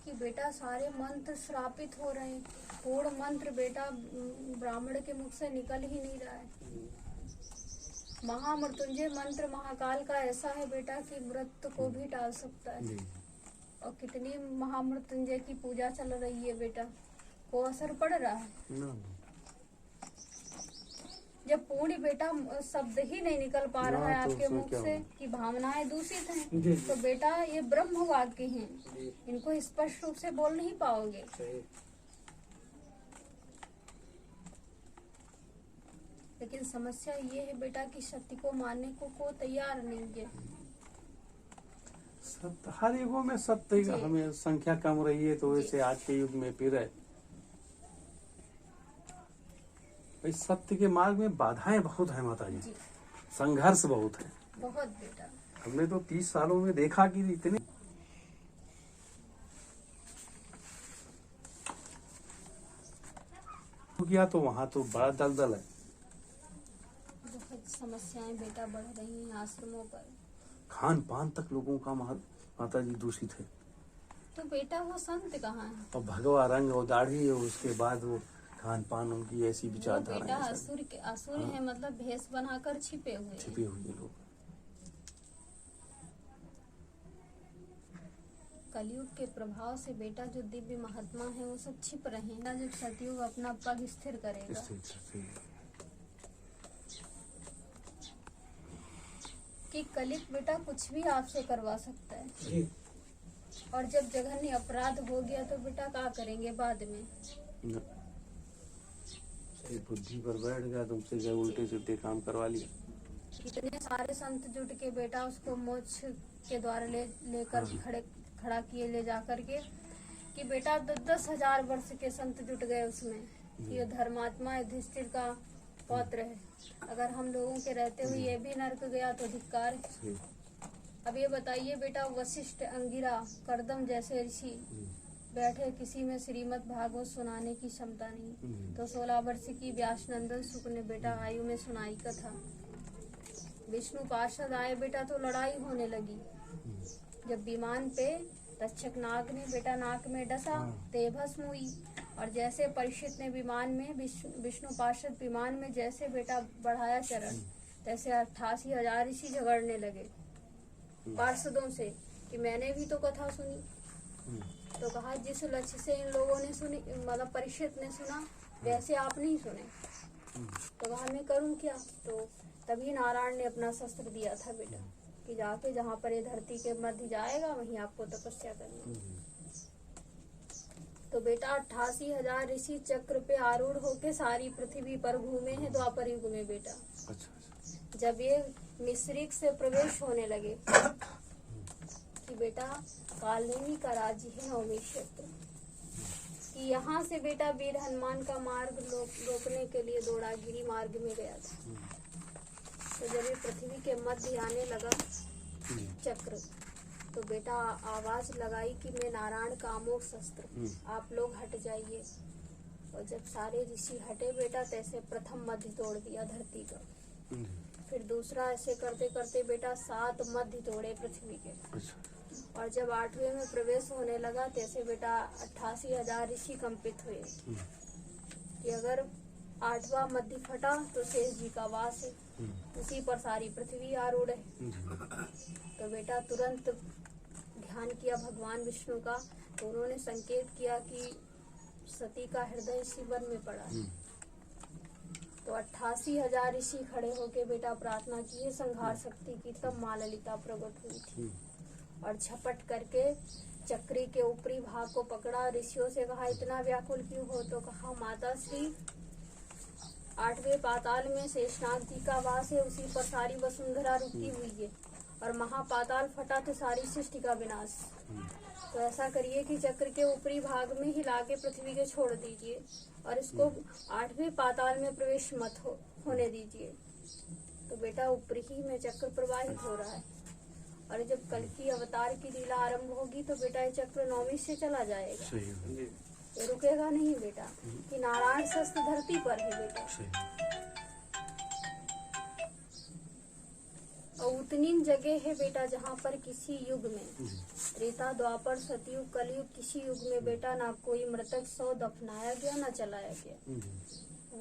कि बेटा सारे मंत्र श्रापित हो रहे हैं, पूर्ण मंत्र बेटा ब्राह्मण के मुख से निकल ही नहीं रहा है। महामृत्युंजय मंत्र महाकाल का ऐसा है बेटा कि मृत्यु को भी टाल सकता है। और कितनी महामृत्युंजय की पूजा चल रही है बेटा, को असर पड़ रहा है? जब पूर्ण बेटा शब्द ही नहीं निकल पा रहा है आपके मुख से कि भावनाएं दूषित हैं, तो बेटा ये ब्रह्म वाक्य हैं, इनको स्पष्ट रूप से बोल नहीं पाओगे। लेकिन समस्या ये है बेटा कि सत्य को मानने को तैयार नहीं है। सत्य हर युगों में सत्य, हमें संख्या कम रही है तो वैसे आज के युग में फिर है भाई, सत्य के मार्ग में बाधाएं बहुत है माता जी, संघर्ष बहुत है, बहुत बेटा। हमने तो 30 सालों में देखा कि इतने किया तो वहाँ तो बड़ा दलदल है। बहुत समस्याएं बेटा बढ़ रही हैं आश्रमों पर, खान पान तक लोगों का माता जी दूषित है। तो बेटा वो संत कहाँ है? और भगवा रंग और दाढ़ी है, उसके बाद वो खान पान उनकी ऐसी विचारधारा बेटा असुर है, मतलब भेष बनाकर छिपे हुए लोग। कलयुग के प्रभाव से बेटा जो दिव्य महात्मा है वो सब छिप रहे हैं ना। जब सतयुग अपना पग स्थिर करेगा कि कलयुग बेटा कुछ भी आपसे करवा सकता है। और जब जघन्य अपराध हो गया तो बेटा क्या करेंगे बाद में? बुद्धि पर बैठ गया तुमसे क्या उल्टे सीधे काम करवा लिया। कितने सारे संत जुट के बेटा उसको मोक्ष के द्वारा लेकर खड़ा किए ले जा करके कि बेटा 10,000 वर्ष के संत जुट गए उसमें। ये धर्मात्मा युधिष्ठिर का पौत्र है, अगर हम लोगों के रहते हुए ये भी नरक गया तो धिक्कार है। अब ये बताइए बेटा, वशिष्ठ, अंगिरा, कर्दम जैसे ऋषि बैठे, किसी में श्रीमद् भागवत सुनाने की क्षमता नहीं, तो 16 वर्ष की व्यासनंदन शुक्र ने बेटा आयु में सुनाई कथा। विष्णु पार्षद आए बेटा तो लड़ाई होने लगी। जब विमान पे तक्षक नाग ने बेटा नाक में डसा ते भस्म हुई। और जैसे परीक्षित ने विमान में विष्णु पार्षद विमान में जैसे बेटा बढ़ाया चरण, तैसे 88,000 ऋषि झगड़ने लगे पार्षदों से कि मैंने भी तो कथा सुनी। तो कहा जिस लक्ष्य से इन लोगों ने सुनी, मतलब परीक्षित ने सुना, वैसे आप नहीं सुने। तो कहा मैं करूं क्या? तो तभी नारायण ने अपना शस्त्र दिया था बेटा कि जाके जहाँ पर ये धरती के मध्य जाएगा वहीं आपको तपस्या करनी। तो बेटा 88,000 ऋषि चक्र पे आरूढ़ होके सारी पृथ्वी पर घूमे हैं द्वापर युग में बेटा। जब ये मिस्रिक से प्रवेश होने लगे कि बेटा कालनेमी का राज्य है नवमी क्षेत्र, कि यहाँ से बेटा वीर हनुमान का मार्ग रोकने के लिए दौड़ा गिरी मार्ग में गया था। तो जब ये पृथ्वी के मध्य आने लगा चक्र, तो बेटा आवाज लगाई कि मैं नारायण का अमोघ शस्त्र, आप लोग हट जाइए। और जब सारे ऋषि हटे बेटा, तैसे प्रथम मध्य तोड़ दिया धरती का। फिर दूसरा, ऐसे करते करते बेटा 7 मध्य तोड़े पृथ्वी के। और जब 8वें में प्रवेश होने लगा, तैसे बेटा 88,000 ऋषि कंपित हुए कि अगर 8वां मध्य फटा तो शेष जी का वास है, उसी पर सारी पृथ्वी आरूढ़ है। तो बेटा तुरंत ध्यान किया भगवान विष्णु का, तो उन्होंने संकेत किया कि सती का हृदय शिवन में पड़ा है। तो 88,000 ऋषि खड़े होके बेटा प्रार्थना की संहार शक्ति की, तब माँ ललिता प्रकट हुई थी। और झपट करके चक्री के ऊपरी भाग को पकड़ा, ऋषियों से कहा इतना व्याकुल क्यों हो? तो कहा माता श्री 8वें पाताल में शेषनाग जी का वास है, उसी पर सारी वसुंधरा रुकी हुई है। और महापाताल फटा तो सारी सृष्टि का विनाश। तो ऐसा करिए कि चक्र के ऊपरी भाग में ही लाके पृथ्वी के छोड़ दीजिए और इसको 8वें पाताल में प्रवेश मत होने दीजिए। तो बेटा ऊपरी ही में चक्र प्रवाहित हो रहा है। और जब कल की अवतार की लीला आरंभ होगी तो बेटा ये चक्र 9वीं से चला जाएगा, ये रुकेगा नहीं बेटा, कि नारायण शस्त्र धरती पर है बेटा। और उतनी जगह है बेटा जहाँ पर किसी युग में, त्रेता द्वापर सतयुग कलयुग, किसी युग में बेटा ना कोई मृतक शव दफनाया गया ना चलाया गया।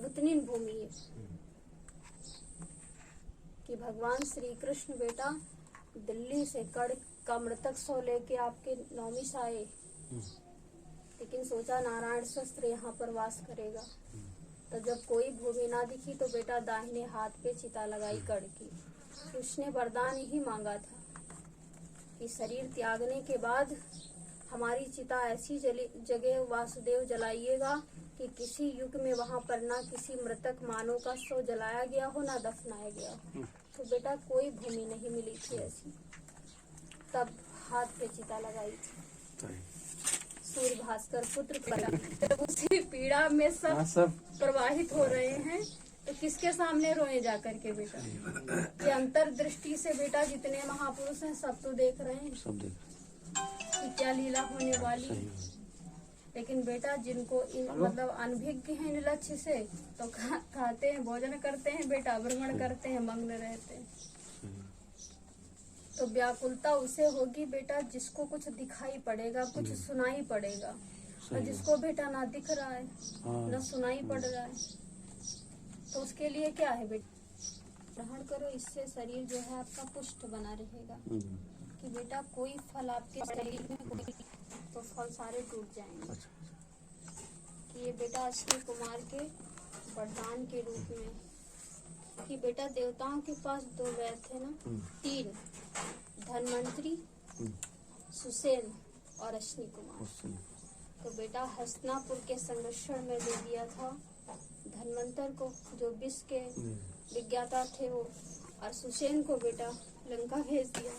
उतनी भूमि है कि भगवान श्री कृष्ण बेटा दिल्ली से कड़ का मृतक शव लेके आपके नौमी आए, लेकिन सोचा नारायण शस्त्र यहाँ पर वास करेगा। तो जब कोई भूमि ना दिखी तो बेटा दाहिने हाथ पे चिता लगाई कड़ की। उसने वरदान यही मांगा था कि शरीर त्यागने के बाद हमारी चिता ऐसी जगह वासुदेव जलाइएगा कि किसी युग में वहाँ पर ना किसी मृतक मानव का शव जलाया गया हो ना दफनाया गया हो। तो बेटा कोई भूमि नहीं मिली थी ऐसी, तब हाथ पे चिता लगाई थी। सूर्य भास्कर पुत्र जब उसी पीड़ा में सब प्रवाहित हो रहे हैं तो किसके सामने रोए जाकर के बेटा? कि अंतर्दृष्टि से बेटा जितने महापुरुष हैं सब तो देख रहे हैं, सब देख कि क्या लीला होने वाली है। लेकिन बेटा जिनको मतलब अनभिज्ञ हैं इन लक्ष्य से तो खाते हैं, भोजन करते हैं बेटा, भ्रमण करते हैं, मग्न रहते हैं। तो व्याकुलता उसे होगी बेटा जिसको कुछ दिखाई पड़ेगा, कुछ सुनाई पड़ेगा, और जिसको बेटा ना दिख रहा है ना सुनाई पड़ रहा है, तो उसके लिए क्या है बेटा? ग्रहण करो, इससे शरीर जो है आपका पुष्ट बना रहेगा। कि बेटा कोई फल आपके शरीर में कोई तो फल सारे टूट जाएंगे। कि ये बेटा अश्विनी कुमार के वरदान के रूप में कि बेटा देवताओं के पास 2 वैद्य थे ना, 3, धनवंतरी, सुसेन और अश्विनी कुमार। तो बेटा हस्तिनापुर के संरक्षण में दे दिया था धनवंतर को, जो विष के विज्ञाता थे वो, और सुसेन को बेटा लंका भेज दिया।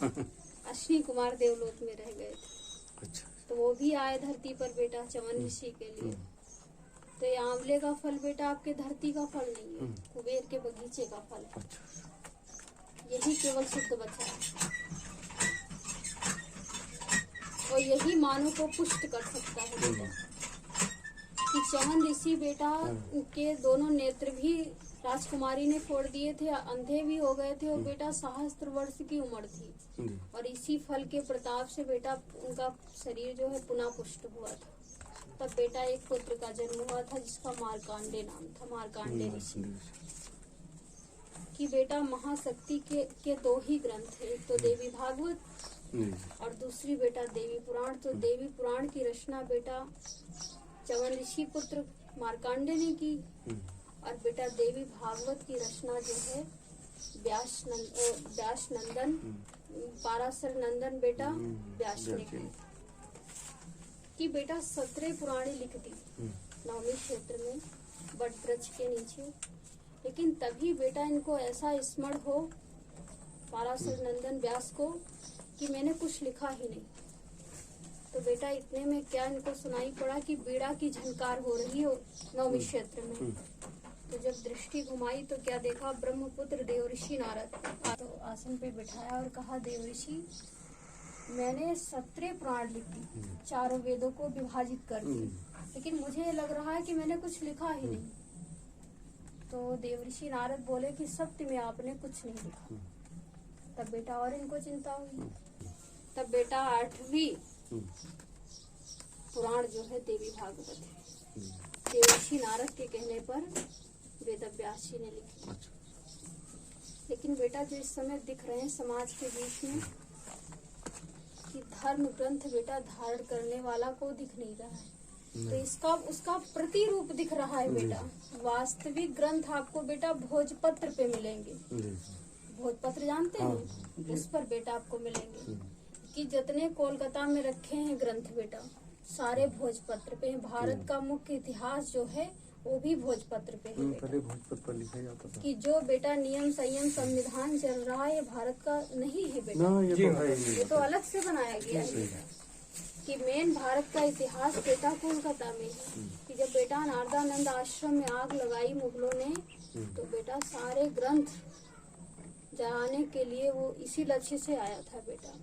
अश्विनी कुमार देवलोक में रह गए थे। अच्छा। तो वो भी आए धरती पर बेटा चवन ऋषि के लिए। तो ये आंवले का फल बेटा आपके धरती का फल नहीं है, कुबेर के बगीचे का फल है। यही केवल शुद्ध बचा है और यही मानव को पुष्ट कर सकता है बेटा। कि चवन ऋषि बेटा के दोनों नेत्र भी राजकुमारी ने फोड़ दिए थे, अंधे भी हो गए थे, और बेटा सहस्त्र वर्ष की उम्र थी। और इसी फल के प्रताप से बेटा उनका शरीर जो है पुनः पुष्ट हुआ था। तब बेटा एक पुत्र का जन्म हुआ था जिसका मार्कांडे नाम था, मार्कांडे ऋषि। कि बेटा महाशक्ति के 2 ही ग्रंथ थे, एक तो देवी भागवत और दूसरी बेटा देवी पुराण। तो देवी पुराण की रचना बेटा चवन ऋषि पुत्र मार्कांडे ने की, और बेटा देवी भागवत की रचना जो है व्यास नंदन पाराशर नंदन बेटा व्यास ने की। कि बेटा 17 पुराणे लिख दी नवमी क्षेत्र में बट वृक्ष के नीचे। लेकिन तभी बेटा इनको ऐसा स्मरण हो पाराशर नंदन व्यास को कि मैंने कुछ लिखा ही नहीं। तो बेटा इतने में क्या इनको सुनाई पड़ा कि बीड़ा की झनकार हो रही हो नवमी क्षेत्र में। तो जब दृष्टि घुमाई तो क्या देखा, ब्रह्मपुत्र देवऋषि नारद तो आसन पे बिठाया और कहा, देवऋषि मैंने 17 पुराण लिख दी, 4 वेदों को विभाजित कर दी, लेकिन मुझे लग रहा है कि मैंने कुछ लिखा ही नहीं। तो देवऋषि नारद बोले कि सत्य में आपने कुछ नहीं लिखा। तब बेटा और इनको चिंता हुई। तब बेटा 8वीं पुराण जो है देवी भागवत है, देवऋषि नारद के कहने पर वेदव्यास जी ने लिखी। लेकिन बेटा जो इस समय दिख रहे हैं समाज के बीच में कि धर्म ग्रंथ बेटा धारण करने वाला को दिख नहीं रहा है, तो इसका उसका प्रतिरूप दिख रहा है बेटा। वास्तविक ग्रंथ आपको बेटा भोजपत्र पे मिलेंगे। भोजपत्र जानते हैं, उस पर बेटा आपको मिलेंगे। कि जितने कोलकाता में रखे हैं ग्रंथ बेटा सारे भोजपत्र पे हैं। भारत का मुख्य इतिहास जो है वो भी भोजपत्र पे है बेटा। भोजपत्र पर लिखा जाता था कि जो बेटा नियम संयम संविधान चल रहा है ये भारत का नहीं है बेटा, ये तो अलग से बनाया गया है बेटा। कि मेन भारत का इतिहास बेटा कोलकाता में है। कि जब बेटा नारदानंद आश्रम में आग लगाई मुगलों ने, तो बेटा सारे ग्रंथ जलाने के लिए वो इसी लक्ष्य से आया था बेटा।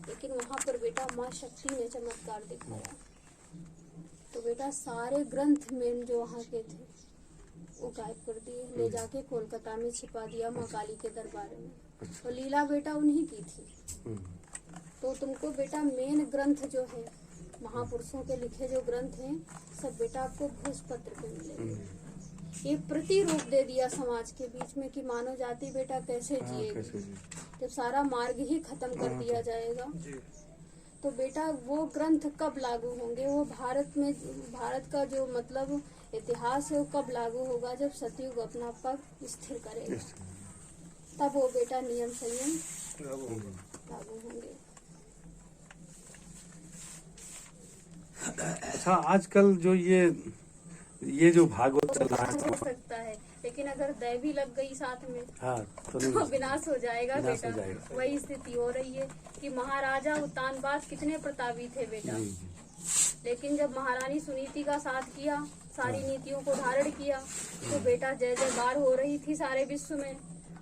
लेकिन वहाँ पर बेटा माँ शक्ति ने चमत्कार दिखाया। तो बेटा सारे ग्रंथ में जो वहाँ के थे वो गायब कर दिए, ले जाके कोलकाता में छिपा दिया माँ काली के दरबार में। तो लीला बेटा उन्हीं की थी। तो तुमको बेटा मेन ग्रंथ जो है महापुरुषों के लिखे जो ग्रंथ हैं सब बेटा आपको भोजपत्र पे मिलेंगे। ये प्रतिरूप दे दिया समाज के बीच में कि मानव जाति बेटा कैसे जिएगी जब सारा मार्ग ही खत्म कर दिया जाएगा। तो बेटा वो ग्रंथ कब लागू होंगे, वो भारत का जो मतलब इतिहास है वो कब लागू होगा, जब सतयुग अपना पग स्थिर करेगा, तब वो बेटा नियम संयम लागू होंगे। अच्छा, आजकल जो ये जो भागवत चल रहा है हो सकता है, लेकिन अगर दैवी लग गई साथ में हाँ तो विनाश हो जाएगा विनाश बेटा। हो जाएगा। वही स्थिति हो रही है कि महाराजा उत्तानपाद कितने प्रतापी थे बेटा, लेकिन जब महारानी सुनीति का साथ किया, सारी नीतियों को धारण किया, तो बेटा जय जयकार हो रही थी सारे विश्व में।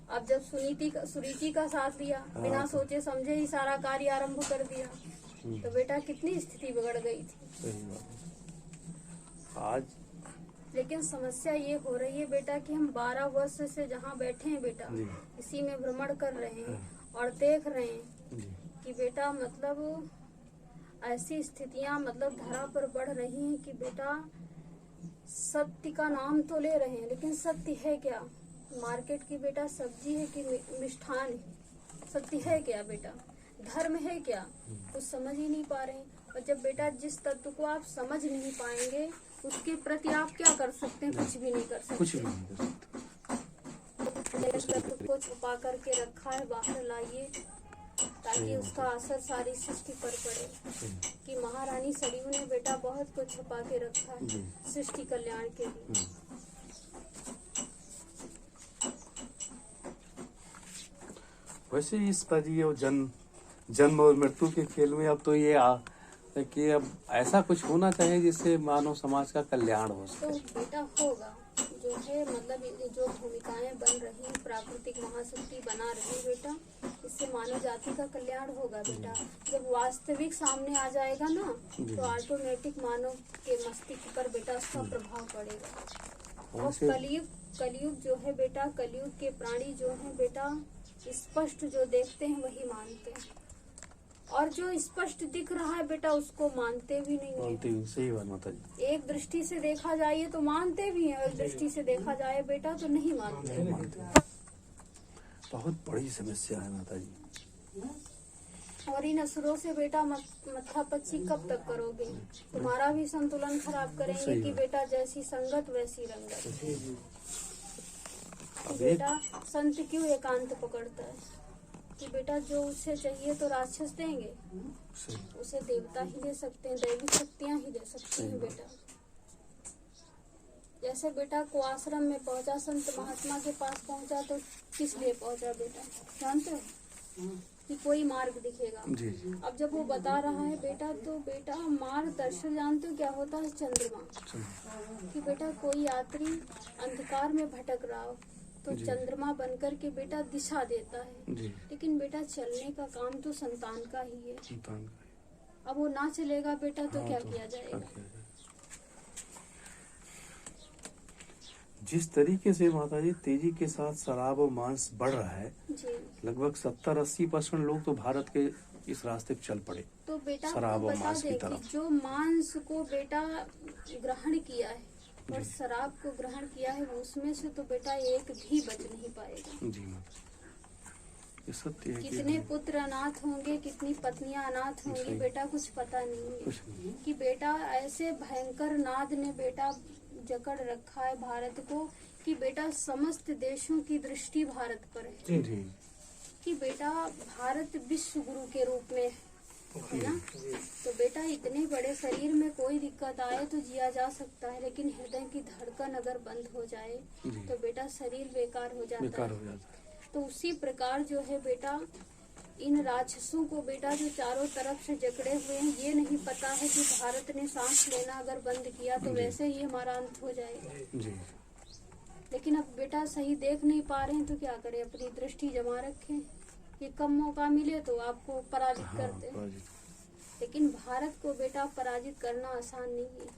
अब जब सुनीति का साथ लिया, बिना सोचे समझे ही सारा कार्य आरंभ कर दिया, तो बेटा कितनी स्थिति बिगड़ गई थी। आज लेकिन समस्या ये हो रही है बेटा कि हम 12 वर्ष से जहाँ बैठे हैं बेटा, इसी में भ्रमण कर रहे हैं और देख रहे हैं कि बेटा मतलब ऐसी स्थितियाँ मतलब धरा पर बढ़ रही हैं कि बेटा सत्य का नाम तो ले रहे हैं, लेकिन सत्य है क्या? मार्केट की बेटा सब्जी है कि मिष्ठान है? सत्य है क्या बेटा? धर्म है क्या? कुछ समझ ही नहीं पा रहे हैं। और जब बेटा जिस तत्व को आप समझ नहीं पाएंगे उसके प्रति आप क्या कर सकते हैं? कुछ भी नहीं कर सकते। कुछ भी नहीं कर सकते। तत्व को छुपा करके रखा है, बाहर लाइए ताकि उसका असर सारी सृष्टि पर पड़े। कि महारानी सरयू ने बेटा बहुत कुछ छुपा के रखा है सृष्टि कल्याण के लिए। वैसे इस पर ये जन्म और मृत्यु के खेल में अब तो ये कि अब ऐसा कुछ होना चाहिए जिससे मानव समाज का कल्याण हो सके। तो बेटा होगा जो है मतलब जो भूमिकाएं बन रही प्राकृतिक महाशक्ति बना रही बेटा, इससे मानव जाति का कल्याण होगा बेटा। जब वास्तविक सामने आ जाएगा ना तो ऑटोमेटिक मानव के मस्तिष्क पर बेटा उसका प्रभाव पड़ेगा। और कलयुग जो है बेटा, कलयुग के प्राणी जो है बेटा स्पष्ट जो देखते हैं वही मानते हैं, और जो स्पष्ट दिख रहा है बेटा उसको मानते भी नहीं है। सही बात माता जी। एक दृष्टि से देखा जाए तो मानते भी हैं, और दृष्टि से देखा जाए बेटा तो नहीं मानते। बहुत बड़ी समस्या है माता जी। और इन असुरों से बेटा मत्थापच्ची कब तक करोगे? तुम्हारा भी संतुलन खराब करेंगे कि बेटा जैसी संगत वैसी रंगत। बेटा संत क्यों एकांत पकड़ता है कि बेटा जो उसे चाहिए तो राक्षस देंगे, उसे देवता ही दे सकते हैं, दैवी शक्तियाँ ही दे सकते हैं बेटा। जैसे बेटा को आश्रम में पहुंचा, संत महात्मा के पास पहुंचा तो किस लिए पहुंचा बेटा जानते हो? कि कोई मार्ग दिखेगा। अब जब वो बता रहा है बेटा तो बेटा मार्गदर्शन जानते हो क्या होता है? चंद्रमा। कि बेटा कोई यात्री अंधकार में भटक रहा हो तो चंद्रमा बनकर के बेटा दिशा देता है। लेकिन बेटा चलने का काम तो संतान का ही है। अब वो ना चलेगा बेटा तो क्या किया जाएगा? जिस तरीके से माता जी तेजी के साथ शराब और मांस बढ़ रहा है, लगभग 70-80% लोग तो भारत के इस रास्ते पे चल पड़े। तो बेटा शराब और मांस की तरफ। जो मांस को बेटा ग्रहण किया है और शराब को ग्रहण किया है उसमें से तो बेटा एक भी बच नहीं पाएगा। जी माता, ये सत्य है। कितने पुत्र अनाथ होंगे, कितनी पत्नियां अनाथ होंगी बेटा कुछ पता नहीं है। कि बेटा ऐसे भयंकर नाद ने बेटा जकड़ रखा है भारत को कि बेटा समस्त देशों की दृष्टि भारत पर है। कि बेटा भारत विश्व गुरु के रूप में है ना। तो बेटा इतने बड़े शरीर में कोई दिक्कत आए तो जिया जा सकता है, लेकिन हृदय की धड़कन अगर बंद हो जाए तो बेटा शरीर बेकार हो जाता है। तो उसी प्रकार जो है बेटा इन राक्षसों को बेटा जो चारों तरफ से जकड़े हुए हैं, ये नहीं पता है कि भारत ने सांस लेना अगर बंद किया तो वैसे ही हमारा अंत हो जाएगा। लेकिन अब बेटा सही देख नहीं पा रहे हैं तो क्या करें? अपनी दृष्टि जमा रखें कि कम मौका मिले तो आपको पराजित करते हैं। लेकिन भारत को बेटा पराजित करना आसान नहीं है।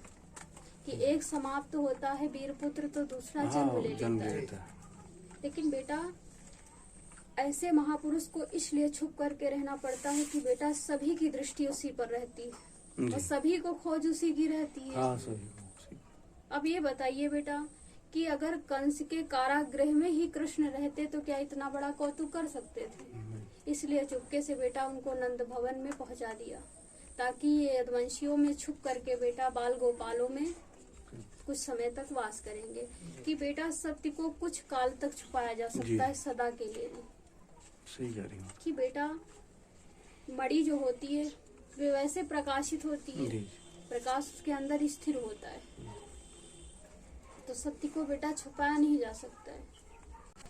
कि एक समाप्त होता है वीरपुत्र तो दूसरा हाँ, जन्म ले जन्म लेता है। लेता है। लेकिन बेटा ऐसे महापुरुष को इसलिए छुप करके रहना पड़ता है कि बेटा सभी की दृष्टि उसी पर रहती है जी। और सभी को खोज उसी की रहती है। हाँ सही। अब ये बताइए बेटा कि अगर कंस के कारागृह में ही कृष्ण रहते तो क्या इतना बड़ा कौतुक कर सकते थे? इसलिए चुपके से बेटा उनको नंद भवन में पहुंचा दिया ताकि ये यदुवंशियों में छुप करके बेटा बाल गोपालों में कुछ समय तक वास करेंगे कि बेटा सत्य को कुछ काल तक छुपाया जा जी। सकता है, सदा के लिए नहीं। सही कह रही हूँ। कि बेटा मणि जो होती है वे वैसे प्रकाशित होती है, जी। प्रकाश उसके अंदर स्थिर होता है, तो सत्य को बेटा छुपाया नहीं जा सकता है।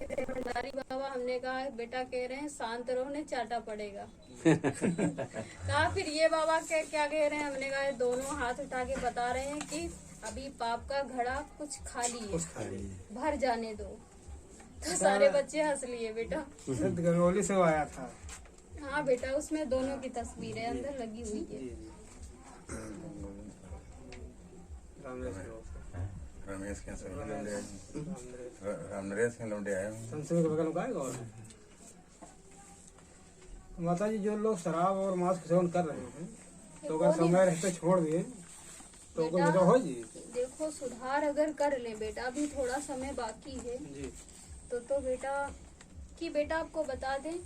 भंडारी बाबा हमने कहा बेटा कह रहे हैं शांत रहो नहीं चाटा पड़ेगा। कहा फिर ये बाबा क्या कह रहे हैं? हमने कहा दोनों हाथ उठा के बता रहे हैं कि अभी पाप का घड़ा कुछ खाली है, भर जाने दो। तो सारे बच्चे हंस लिए बेटा। सिद्ध गंगोली से वो आया था। हाँ बेटा उसमें दोनों की तस्वीरें अंदर लगी हुई है। रमेश के रामनरेश के लौंडे आए हैं। संसद के बगल में गाय और माता जी जो लोग शराब और मांस का सेवन कर रहे हैं तो अगर समय रहते छोड़ दिए तो कोई मतलब हो जी। देखो सुधार अगर कर ले बेटा, अभी थोड़ा समय बाकी है जी। तो बेटा कि बेटा आपको बता दें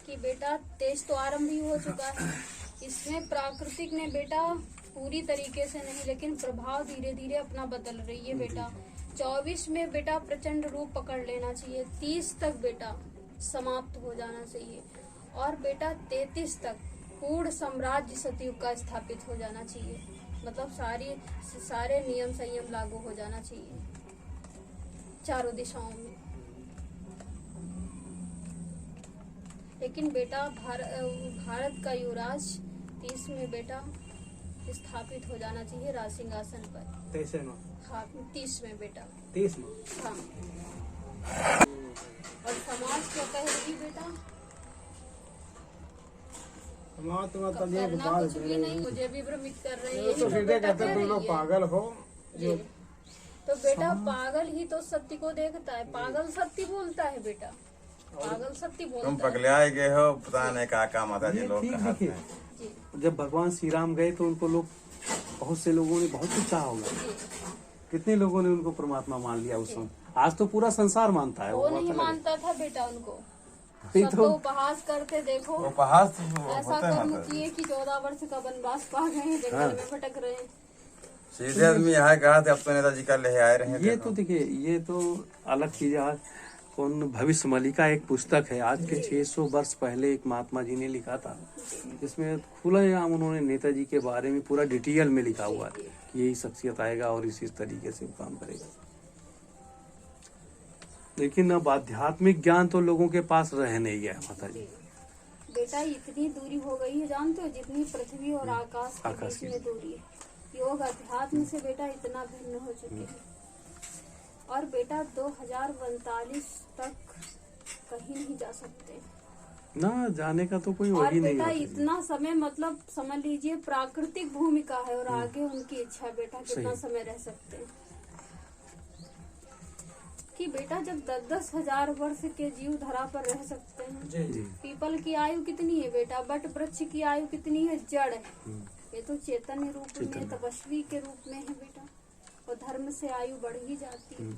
कि बेटा तेज तो आरंभ ही हो चुका है। इसमें प्राकृतिक ने बेटा पूरी तरीके से नहीं लेकिन प्रभाव धीरे धीरे अपना बदल रही है बेटा। 24 में बेटा प्रचंड रूप पकड़ लेना चाहिए, 30 तक बेटा समाप्त हो जाना चाहिए और बेटा 33 तक पूर्ण साम्राज्य सतयुग का स्थापित हो जाना चाहिए। मतलब सारे नियम संयम लागू हो जाना चाहिए चारों दिशाओं में। लेकिन बेटा भारत का युवराज 30 में बेटा स्थापित हो जाना चाहिए राज सिंहासन पर। 23 में? हाँ 30 में बेटा। 30 में? हाँ। और समाज क्या कहेगी बेटा? समाज तो मतलब ये करना बात कुछ भी नहीं, मुझे भी भ्रमित कर रही है। तो फिर कहते हैं तुम लोग पागल हो जो। तो बेटा पागल ही तो सत्य को देखता है, पागल सत्य बोलता है बेटा, पागल सत्य बोलता तुम है। पगलाए गए हो, पता नहीं का माता जी लोग ठीक कहते देखिए, हैं। जी जब भगवान श्री राम गए तो उनको लोग बहुत से लोगों ने बहुत कुछ चाहा होगा। जी। कितने लोगों ने उनको परमात्मा मान लिया उस समय। आज तो पूरा संसार मानता है। वो बात नहीं अलग है। मानता था बेटा उनको। नहीं सब तो तो उपहास करते देखो, उपहास ऐसा होता है कर्म माता जी। किए कि 14 वर्ष का वनवास पा गए हैं, जंगल में भटक रहे हैं। सीधे आदमी यहाँ कहा थे, अब तो नेताजी का ले आए रहे हैं। ये तो देखिए, ये तो अलग चीज है। कौन भविष्य मलिका एक पुस्तक है, आज के 600 वर्ष पहले एक महात्मा जी ने लिखा था, जिसमें खुलेआम उन्होंने नेताजी के बारे में पूरा डिटेल में लिखा हुआ है कि यही शख्सियत आएगा और इसी तरीके से वो काम करेगा। लेकिन अब आध्यात्मिक ज्ञान तो लोगों के पास रह नहीं गया माता जी। बेटा इतनी दूरी हो गई है जानते हो, जितनी पृथ्वी और आकाश के आकाश बीच में दूरी है। योग अध्यात्म से बेटा इतना भिन्न हो चुके हैं। और बेटा 2045 तक कहीं नहीं जा सकते ना, जाने का तो कोई और वही नहीं बेटा होता। इतना समय मतलब समझ लीजिए प्राकृतिक भूमिका है और आगे उनकी इच्छा बेटा कितना सही। समय रह सकते हैं। कि बेटा जब 10-10 हजार वर्ष के जीव धरा पर रह सकते हैं। जी। पीपल की आयु कितनी है बेटा? बट वृक्ष की आयु कितनी है? जड़ है। ये तो चैतन्य रूप में, तपस्वी के रूप में है बेटा, और धर्म से आयु बढ़ ही जाती है।